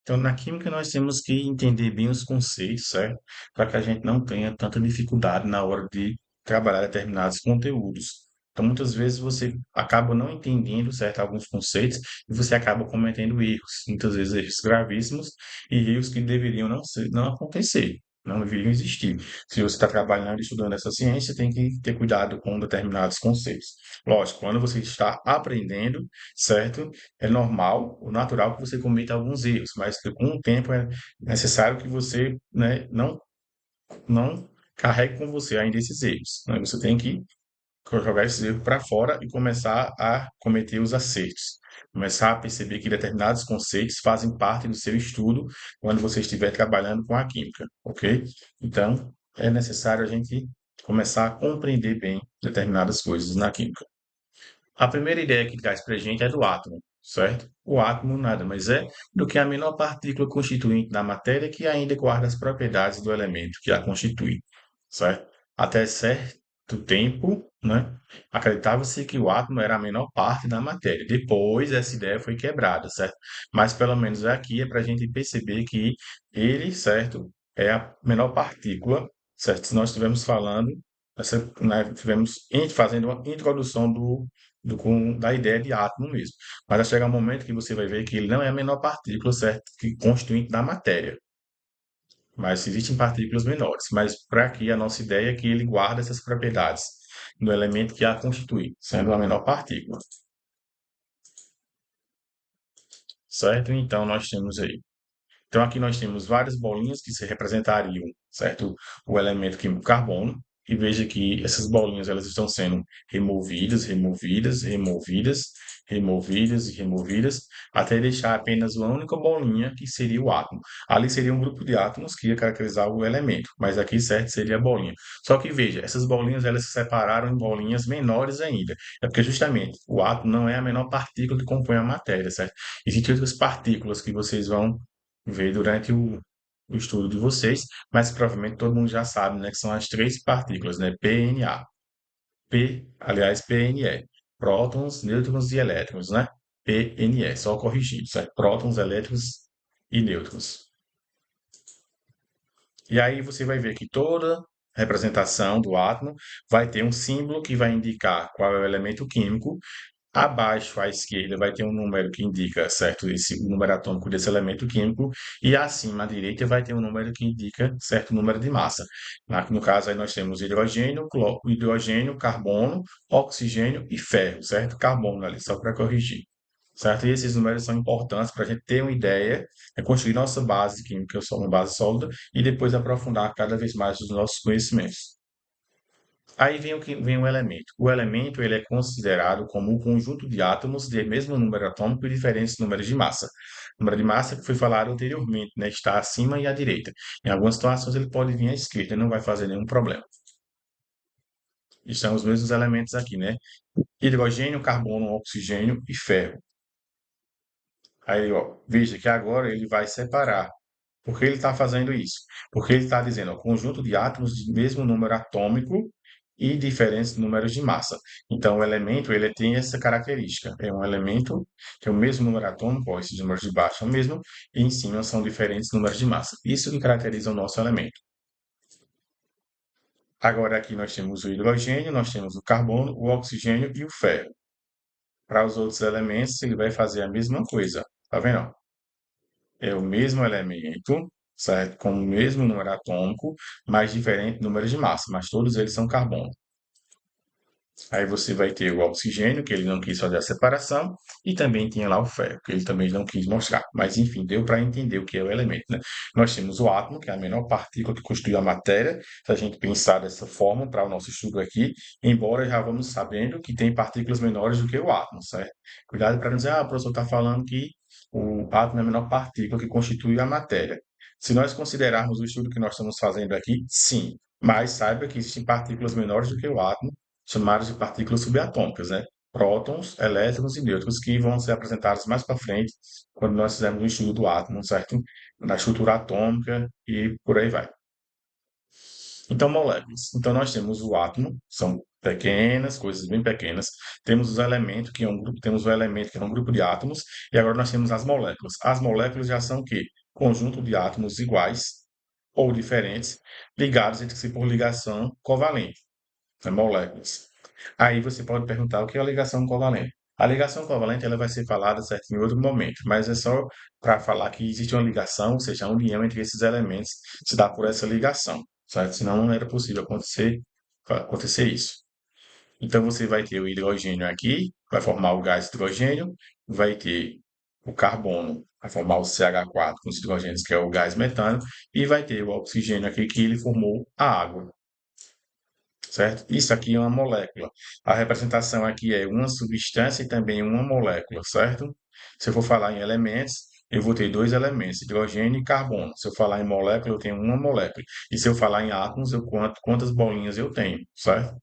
Então, na química, nós temos que entender bem os conceitos, certo? Para que a gente não tenha tanta dificuldade na hora de trabalhar determinados conteúdos. Então, muitas vezes você acaba não entendendo, certo, alguns conceitos e você acaba cometendo erros, muitas vezes erros gravíssimos e erros que deveriam não acontecer, não deveriam existir. Se você está trabalhando e estudando essa ciência, tem que ter cuidado com determinados conceitos. Lógico, quando você está aprendendo, certo? É normal, o natural que você cometa alguns erros, mas que com o tempo é necessário que você, né, não carregue com você ainda esses erros, né? Você tem que jogar esses erros para fora e começar a cometer os acertos. Começar a perceber que determinados conceitos fazem parte do seu estudo quando você estiver trabalhando com a química, ok? Então, é necessário a gente começar a compreender bem determinadas coisas na química. A primeira ideia que traz para a gente é do átomo, certo? O átomo nada mais é do que a menor partícula constituinte da matéria que ainda guarda as propriedades do elemento que a constitui, certo? Até certo tempo, né, acreditava-se que o átomo era a menor parte da matéria. Depois, essa ideia foi quebrada, certo? Mas pelo menos aqui é para a gente perceber que ele, certo, é a menor partícula, certo? Se nós estivermos falando, né, fazendo uma introdução da ideia de átomo mesmo. Mas vai chegar um momento que você vai ver que ele não é a menor partícula, certo? Que constituinte da matéria. Mas existem partículas menores. Mas para aqui a nossa ideia é que ele guarda essas propriedades do elemento que a constitui, sendo a menor partícula. Certo? Então nós temos aí. Então aqui nós temos várias bolinhas que se representariam, certo? O elemento químico carbono. E veja que essas bolinhas elas estão sendo removidas e removidas, até deixar apenas uma única bolinha que seria o átomo. Ali seria um grupo de átomos que ia caracterizar o elemento, mas aqui certo seria a bolinha. Só que veja, essas bolinhas elas se separaram em bolinhas menores ainda. É porque justamente o átomo não é a menor partícula que compõe a matéria, certo? Existem outras partículas que vocês vão ver durante o estudo de vocês, mas provavelmente todo mundo já sabe, né, que são as três partículas, né, PNA. Aliás, PNE, prótons, nêutrons e elétrons, né? PNE, só corrigindo, certo? Prótons, elétrons e nêutrons. E aí você vai ver que toda representação do átomo vai ter um símbolo que vai indicar qual é o elemento químico. Abaixo à esquerda vai ter um número que indica, certo, esse número atômico desse elemento químico, e acima à direita vai ter um número que indica certo número de massa. No caso, aí nós temos hidrogênio, carbono, oxigênio e ferro, certo? Carbono ali, só para corrigir. Certo? E esses números são importantes para a gente ter uma ideia, construir nossa base química, uma base sólida, e depois aprofundar cada vez mais os nossos conhecimentos. Aí vem o elemento. O elemento ele é considerado como um conjunto de átomos de mesmo número atômico e diferentes números de massa. O número de massa que foi falado anteriormente, né, está acima e à direita. Em algumas situações ele pode vir à esquerda, não vai fazer nenhum problema. Estão os mesmos elementos aqui, né? Hidrogênio, carbono, oxigênio e ferro. Aí, ó, veja que agora ele vai separar. Por que ele está fazendo isso? Porque ele está dizendo, ó, conjunto de átomos de mesmo número atômico e diferentes números de massa. Então, o elemento ele tem essa característica. É um elemento que é o mesmo número atômico, ó, esses números de baixo é o mesmo, e em cima são diferentes números de massa. Isso que caracteriza o nosso elemento. Agora aqui nós temos o hidrogênio, nós temos o carbono, o oxigênio e o ferro. Para os outros elementos, ele vai fazer a mesma coisa. Tá vendo? É o mesmo elemento, certo? Com o mesmo número atômico, mas diferente número de massa, mas todos eles são carbono. Aí você vai ter o oxigênio, que ele não quis fazer a separação, e também tinha lá o ferro, que ele também não quis mostrar. Mas enfim, deu para entender o que é o elemento, né? Nós temos o átomo, que é a menor partícula que constitui a matéria, se a gente pensar dessa forma para o nosso estudo aqui, embora já vamos sabendo que tem partículas menores do que o átomo, certo? Cuidado para não dizer, o professor está falando que o átomo é a menor partícula que constitui a matéria. Se nós considerarmos o estudo que nós estamos fazendo aqui, sim, mas saiba que existem partículas menores do que o átomo, chamadas de partículas subatômicas, né? Prótons, elétrons e nêutrons, que vão ser apresentados mais para frente, quando nós fizermos o estudo do átomo, certo? Na estrutura atômica e por aí vai. Então, moléculas. Então, nós temos o átomo, são pequenas, coisas bem pequenas. Temos os elementos, que é um grupo, temos o elemento, que é um grupo de átomos. E agora nós temos as moléculas. As moléculas já são o quê? Conjunto de átomos iguais ou diferentes, ligados entre si por ligação covalente, né? Moléculas. Aí você pode perguntar o que é a ligação covalente. A ligação covalente ela vai ser falada certo, em outro momento, mas é só para falar que existe uma ligação, ou seja, a união entre esses elementos se dá por essa ligação, certo? Senão não era possível acontecer isso. Então você vai ter o hidrogênio aqui, vai formar o gás hidrogênio, vai ter o carbono, vai formar o CH4 com os hidrogênios, que é o gás metano, e vai ter o oxigênio aqui que ele formou a água, certo? Isso aqui é uma molécula. A representação aqui é uma substância e também uma molécula, certo? Se eu for falar em elementos, eu vou ter dois elementos, hidrogênio e carbono. Se eu falar em molécula, eu tenho uma molécula. E se eu falar em átomos, eu conto quantas bolinhas eu tenho, certo?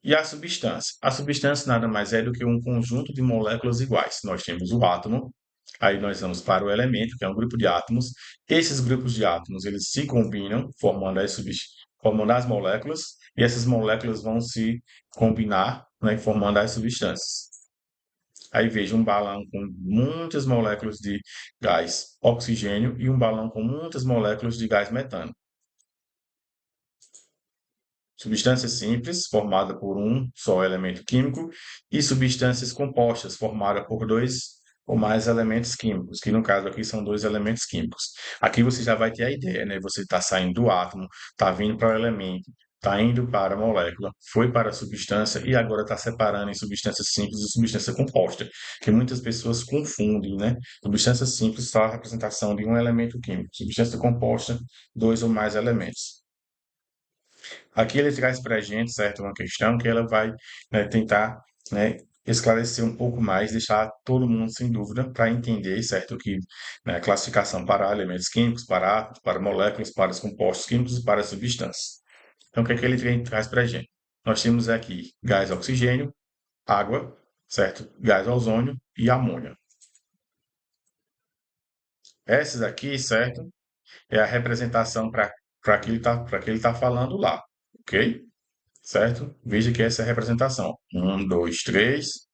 E a substância? A substância nada mais é do que um conjunto de moléculas iguais. Nós temos o átomo, aí nós vamos para o elemento, que é um grupo de átomos. Esses grupos de átomos, eles se combinam, formando as moléculas, e essas moléculas vão se combinar, né, formando as substâncias. Aí veja um balão com muitas moléculas de gás oxigênio e um balão com muitas moléculas de gás metano. Substância simples, formada por um só elemento químico, e substâncias compostas, formada por dois ou mais elementos químicos, que no caso aqui são dois elementos químicos. Aqui você já vai ter a ideia, né? Você está saindo do átomo, está vindo para o elemento, está indo para a molécula, foi para a substância e agora está separando em substância simples e substância composta, que muitas pessoas confundem, né? Substância simples só a representação de um elemento químico, substância composta, dois ou mais elementos. Aqui ele traz para a gente, certo, uma questão que ela vai, né, tentar, né, esclarecer um pouco mais, deixar todo mundo sem dúvida para entender, certo, que né, classificação para elementos químicos, para átomos, para moléculas, para os compostos químicos e para substâncias. Então, o que é que traz para a gente? Nós temos aqui gás oxigênio, água, certo, gás ozônio e amônia. Essas aqui, certo, é a representação para que ele tá falando lá, ok? Certo? Veja que essa é a representação. Um, dois, três,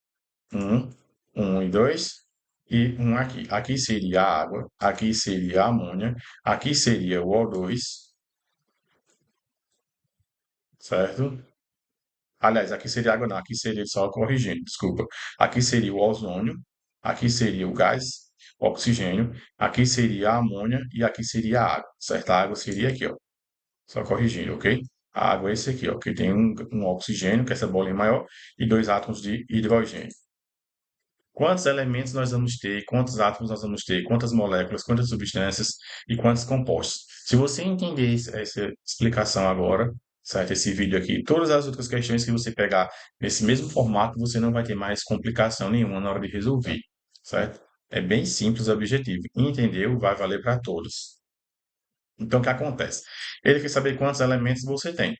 um, um e dois, e um aqui. Aqui seria a água, aqui seria a amônia, aqui seria o O2, certo? Aliás, aqui seria água, não, aqui seria só corrigindo, desculpa. Aqui seria o ozônio, aqui seria o gás, oxigênio, aqui seria a amônia e aqui seria a água, certo? A água seria aqui, ó. Só corrigindo, ok? A água é esse aqui, ó, que tem um oxigênio, que é essa bolinha maior, e dois átomos de hidrogênio. Quantos elementos nós vamos ter, quantos átomos nós vamos ter, quantas moléculas, quantas substâncias e quantos compostos. Se você entender essa explicação agora, certo? Esse vídeo aqui, todas as outras questões que você pegar nesse mesmo formato, você não vai ter mais complicação nenhuma na hora de resolver, certo? É bem simples o objetivo. Entendeu? Vai valer para todos. Então, o que acontece? Ele quer saber quantos elementos você tem.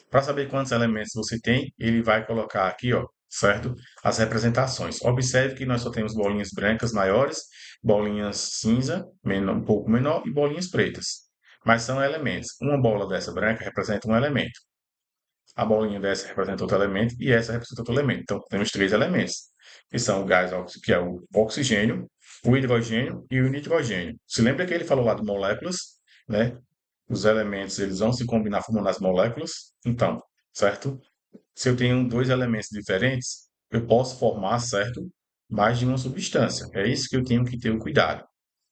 Para saber quantos elementos você tem, ele vai colocar aqui, ó, certo? As representações. Observe que nós só temos bolinhas brancas maiores, bolinhas cinza, um pouco menor, e bolinhas pretas. Mas são elementos. Uma bola dessa branca representa um elemento. A bolinha dessa representa outro elemento e essa representa outro elemento. Então, temos três elementos, que são o gás, que é o oxigênio, o hidrogênio e o nitrogênio. Se lembra que ele falou lá de moléculas, né? Os elementos eles vão se combinar formando as moléculas. Então, certo? Se eu tenho dois elementos diferentes, eu posso formar, certo? Mais de uma substância. É isso que eu tenho que ter o cuidado.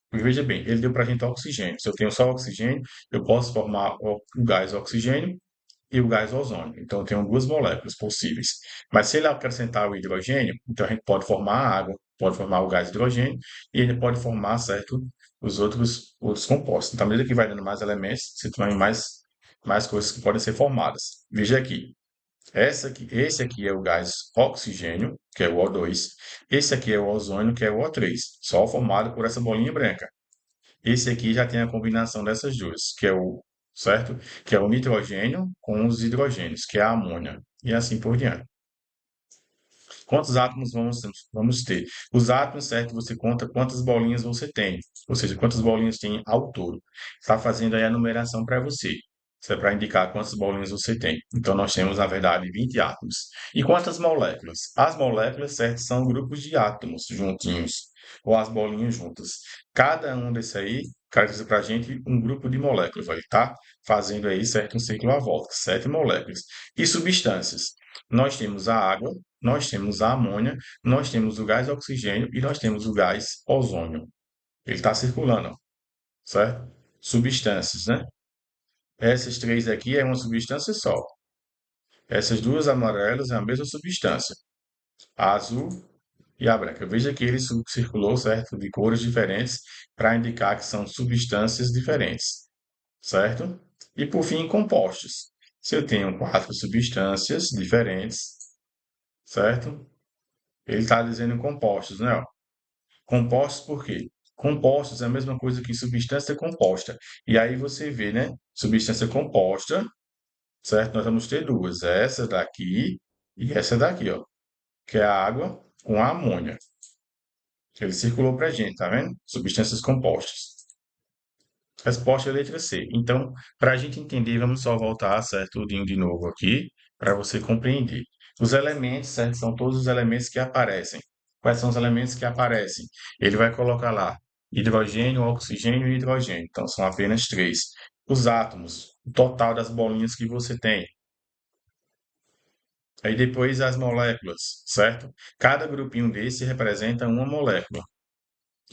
Porque, veja bem, ele deu para a gente oxigênio. Se eu tenho só oxigênio, eu posso formar o gás oxigênio e o gás ozônio. Então, eu tenho duas moléculas possíveis. Mas se ele acrescentar o hidrogênio, então a gente pode formar a água, pode formar o gás hidrogênio e ele pode formar, certo, os outros compostos. Então, à medida que vai dando mais elementos, se tornam mais coisas que podem ser formadas. Veja aqui. Esse aqui é o gás oxigênio, que é o O2. Esse aqui é o ozônio, que é o O3, só formado por essa bolinha branca. Esse aqui já tem a combinação dessas duas, que é o, certo? Que é o nitrogênio com os hidrogênios, que é a amônia, e assim por diante. Quantos átomos vamos ter? Os átomos, certo? Você conta quantas bolinhas você tem, ou seja, quantas bolinhas tem ao todo. Está fazendo aí a numeração para você. Isso é para indicar quantas bolinhas você tem. Então, nós temos, na verdade, 20 átomos. E quantas moléculas? As moléculas, certo, são grupos de átomos juntinhos, ou as bolinhas juntas. Cada um desse aí caracteriza para a gente um grupo de moléculas. Ele está fazendo aí, certo, um ciclo à volta, 7 moléculas. E substâncias? Nós temos a água, nós temos a amônia, nós temos o gás oxigênio e nós temos o gás ozônio. Ele está circulando, ó, certo? Substâncias, né? Essas três aqui é uma substância só. Essas duas amarelas é a mesma substância. A azul e a branca. Veja que ele circulou, certo? De cores diferentes para indicar que são substâncias diferentes, certo? E por fim, compostos. Se eu tenho 4 substâncias diferentes, certo? Ele está dizendo compostos, né? Ó. Compostos por quê? Compostos é a mesma coisa que substância composta. E aí você vê, né? Substância composta, certo? Nós vamos ter duas, essa daqui e essa daqui, ó, que é a água com a amônia. Ele circulou para a gente, tá vendo? Substâncias compostas. Resposta é a letra C. Então, para a gente entender, vamos só voltar, certo, tudinho de novo aqui, para você compreender. Os elementos, certo, são todos os elementos que aparecem. Quais são os elementos que aparecem? Ele vai colocar lá hidrogênio, oxigênio e hidrogênio. Então, são apenas três. Os átomos, o total das bolinhas que você tem. Aí depois as moléculas, certo? Cada grupinho desse representa uma molécula.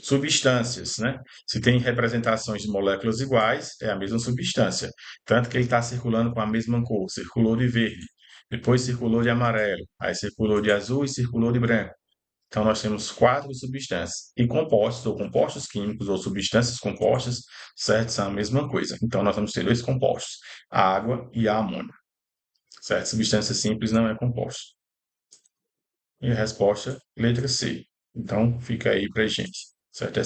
Substâncias, né? Se tem representações de moléculas iguais, é a mesma substância. Tanto que ele está circulando com a mesma cor. Circulou de verde, depois circulou de amarelo, aí circulou de azul e circulou de branco. Então, nós temos 4 substâncias. E compostos, ou compostos químicos, ou substâncias compostas, certo? São a mesma coisa. Então, nós vamos ter 2 compostos, a água e a amônia. Certo? Substância simples não é composto. E a resposta, letra C. Então, fica aí para gente. Certo? É